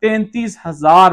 33,000